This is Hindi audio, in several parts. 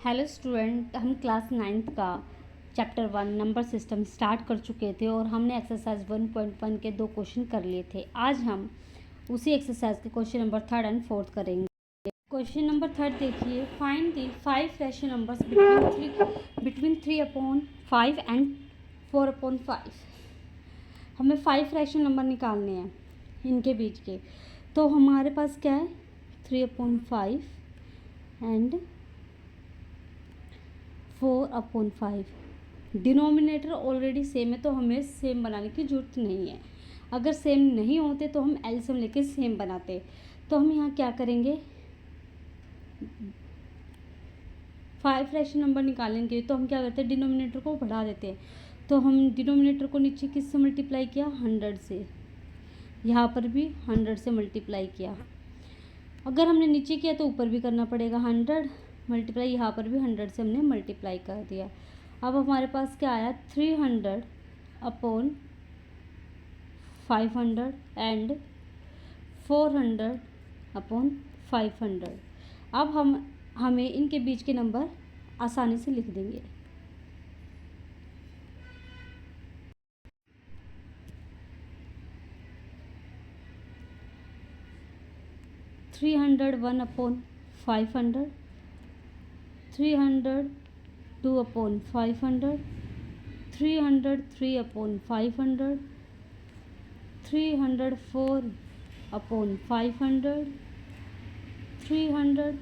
हेलो स्टूडेंट, हम क्लास 9th का चैप्टर 1 नंबर सिस्टम स्टार्ट कर चुके थे और हमने एक्सरसाइज 1.1 के 2 क्वेश्चन कर लिए थे। आज हम उसी एक्सरसाइज के question number 3rd and 4th करेंगे। क्वेश्चन नंबर 3rd देखिए, find the 5 rational numbers between 3/5 and 4/5। हमें 5 रैशनल नंबर निकालने हैं इनके बीच के। तो हमारे पास क्या है, 3/5 एंड 4/5। डिनोमिनेटर ऑलरेडी सेम है तो हमें सेम बनाने की ज़रूरत नहीं है। अगर सेम नहीं होते तो हम एलसीएम लेके सेम बनाते। तो हम यहाँ क्या करेंगे, 5 रैशनल नंबर निकालने के लिए तो हम क्या करते हैं, डिनोमिनेटर को बढ़ा देते हैं। तो हम डिनोमिनेटर को नीचे किससे मल्टीप्लाई किया, 100 से। यहाँ पर भी 100 से मल्टीप्लाई किया। अगर हमने नीचे किया तो ऊपर भी करना पड़ेगा, 100 मल्टीप्लाई, यहाँ पर भी 100 से हमने मल्टीप्लाई कर दिया। अब हमारे पास क्या आया, 300/500 एंड 400/500। अब हमें इनके बीच के नंबर आसानी से लिख देंगे। थ्री 1/500, 300 2/500, 300 3/500, 300 4/500, 300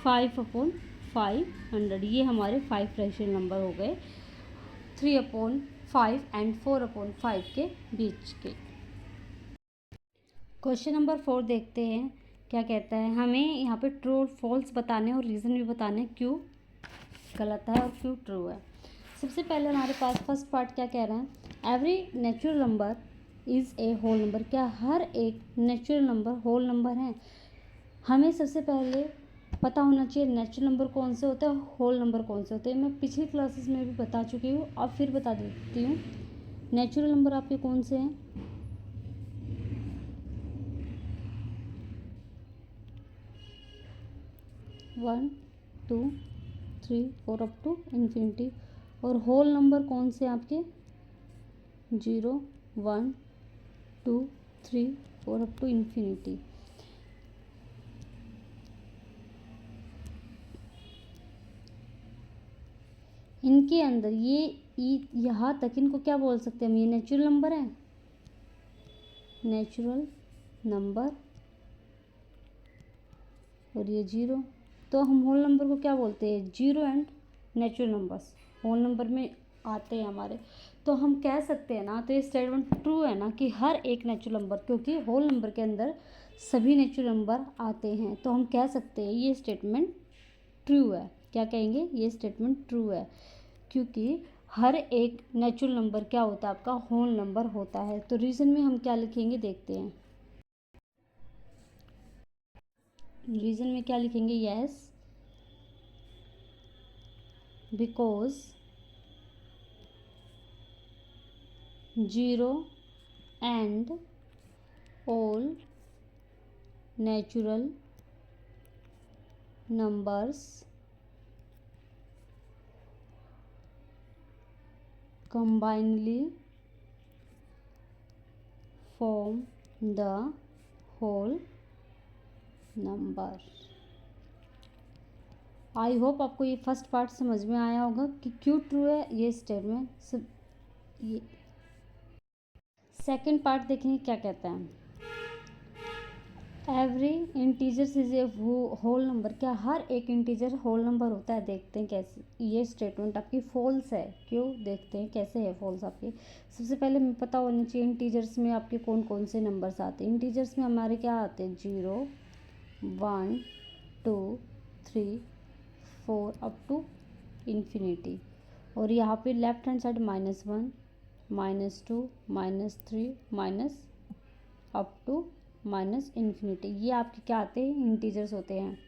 5/500। ये हमारे 5 रैशनल नंबर हो गए 3/5 एंड 4/5 के बीच के। क्वेश्चन नंबर 4 देखते हैं क्या कहता है। हमें यहाँ पे ट्रू और फॉल्स बताने और रीज़न भी बताने क्यों गलत है और क्यों ट्रू है। सबसे पहले हमारे पास फर्स्ट पार्ट क्या कह रहा है, every natural number is a whole number. क्या हर एक नेचुरल नंबर होल नंबर है। हमें सबसे पहले पता होना चाहिए नेचुरल नंबर कौन से होते हैं, होल नंबर कौन से होते हैं। मैं पिछली क्लासेस में भी बता चुकी हूँ, अब फिर बता देती हूँ। नेचुरल नंबर आपके कौन से हैं, 1 2 3 4 अप टू इन्फिनिटी। और होल नंबर कौन से हैं आपके, 0 1 2 3 4 अप टू इन्फिनिटी। इनके अंदर ये यहाँ तक इनको क्या बोल सकते हैं हम, ये नेचुरल नंबर है, नेचुरल नंबर, और ये 0। तो हम होल नंबर को क्या बोलते हैं, 0 and natural numbers whole number में आते हैं हमारे। तो हम कह सकते हैं ना, तो ये स्टेटमेंट ट्रू है ना कि हर एक नेचुरल नंबर, क्योंकि होल नंबर के अंदर सभी नेचुरल नंबर आते हैं, तो हम कह सकते हैं ये स्टेटमेंट ट्रू है। क्या कहेंगे, ये स्टेटमेंट ट्रू है, क्योंकि हर एक नेचुरल नंबर क्या होता है आपका, होल नंबर होता है। तो रीज़न में हम क्या लिखेंगे देखते हैं। रीज़न में क्या लिखेंगे, yes because 0 and all natural numbers combinedly form the whole number। I hope आपको ये फर्स्ट पार्ट समझ में आया होगा कि क्यों ट्रू है ये स्टेटमेंट। ये सेकंड पार्ट देखेंगे क्या कहता है, every integers is a whole number. क्या हर एक इंटीजर होल नंबर होता है, देखते हैं कैसे। ये स्टेटमेंट आपकी फॉल्स है, क्यों देखते हैं कैसे है फॉल्स आपकी। सबसे पहले हमें पता होना चाहिए इंटीजर्स में आपके कौन कौन से नंबर्स आते हैं। इंटीजर्स में हमारे क्या आते हैं, 0 1 2 3 4 अप टू इन्फिनिटी। और यहाँ पे left hand side -1 -2 -3 minus up to minus infinity. ये आपके क्या आते हैं, इंटीजर्स होते हैं।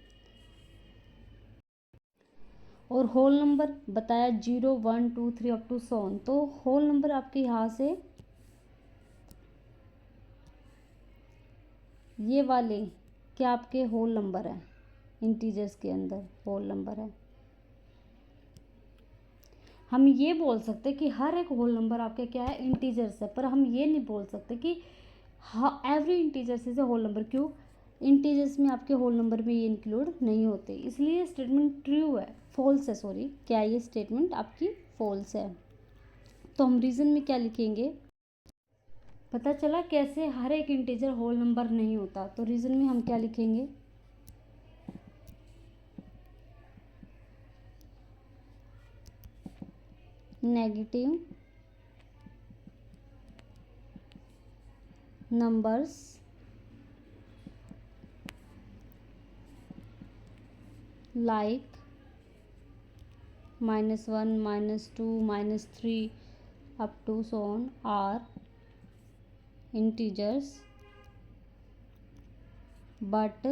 और होल नंबर बताया 0 1 2 3 अप टू 100। तो होल नंबर आपके यहाँ से ये वाले क्या आपके होल नंबर हैं, इंटीजर्स के अंदर होल नंबर है। हम ये बोल सकते कि हर एक होल नंबर आपके क्या है, इंटीजर्स है, पर हम ये नहीं बोल सकते कि हाँ every integers is a whole number. क्यों? इंटीजर्स में आपके होल नंबर में ये इंक्लूड नहीं होते, इसलिए ये स्टेटमेंट ट्रू है, फॉल्स है, सॉरी, क्या ये स्टेटमेंट आपकी फॉल्स है। तो हम रीज़न में क्या लिखेंगे? पता चला कैसे हर एक इंटीजर होल नंबर नहीं होता, तो रीज़न में हम क्या लिखेंगे? Negative numbers like -1, -2, -3 up to so on are integers but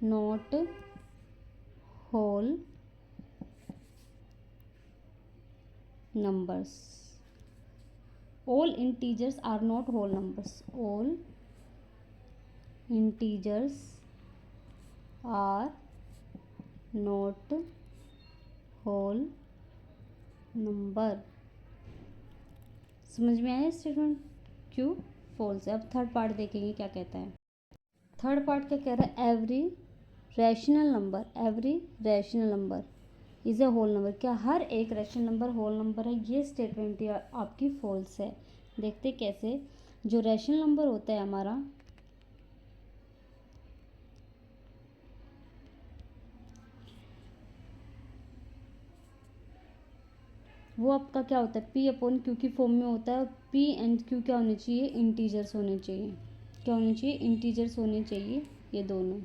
not whole numbers. All integers are not whole numbers. All integers are not whole number. समझ में आया स्टेटमेंट? क्यों फॉल्स है। अब थर्ड पार्ट देखेंगे क्या कहता है। थर्ड पार्ट क्या कह रहा है? Every rational number is a whole number. क्या हर एक रैशनल नंबर होल नंबर है? ये स्टेटमेंट आपकी फॉल्स है। देखते कैसे। जो रैशनल नंबर होता है हमारा, वो आपका क्या होता है? पी अपॉन क्यू की फॉर्म में होता है। पी एंड क्यू क्या होने चाहिए? इंटीजर्स होने चाहिए। क्या होने चाहिए? इंटीजर्स होने चाहिए ये दोनों।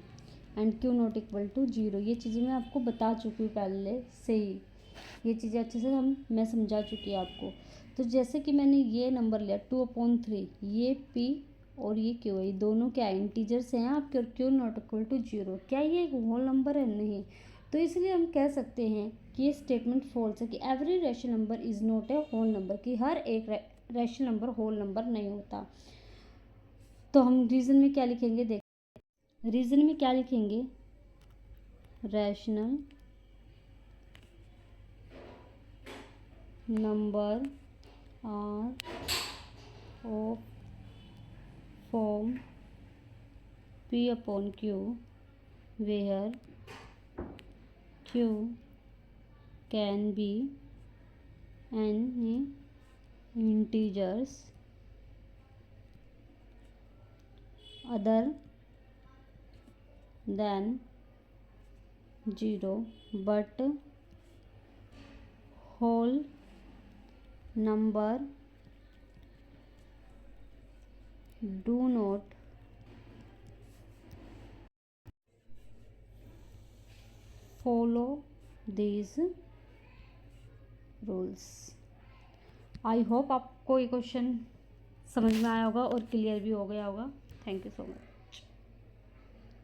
And Q not equal to 0। ये चीज़ें मैं आपको बता चुकी हूँ पहले से ही, ये चीज़ें अच्छे से मैं समझा चुकी हूँ आपको। तो जैसे कि मैंने ये नंबर लिया 2/3, ये पी और ये क्यू है, ये दोनों क्या इंटीजर्स हैं आपके, और क्यू नॉट इक्वल टू 0। क्या ये एक होल नंबर है? नहीं। तो इसलिए हम कह सकते हैं कि ये स्टेटमेंट फॉल्स है कि every rational number is not a whole number, कि हर एक रैशनल नंबर होल नंबर नहीं होता। तो हम रीज़न में क्या लिखेंगे? देख, रीज़न में क्या लिखेंगे? Rational number are of form P upon Q where Q can be any integers other than 0 but whole number do not follow these rules. I hope आपको ये क्वेश्चन समझ में आया होगा और क्लियर भी हो गया होगा। Thank you so much.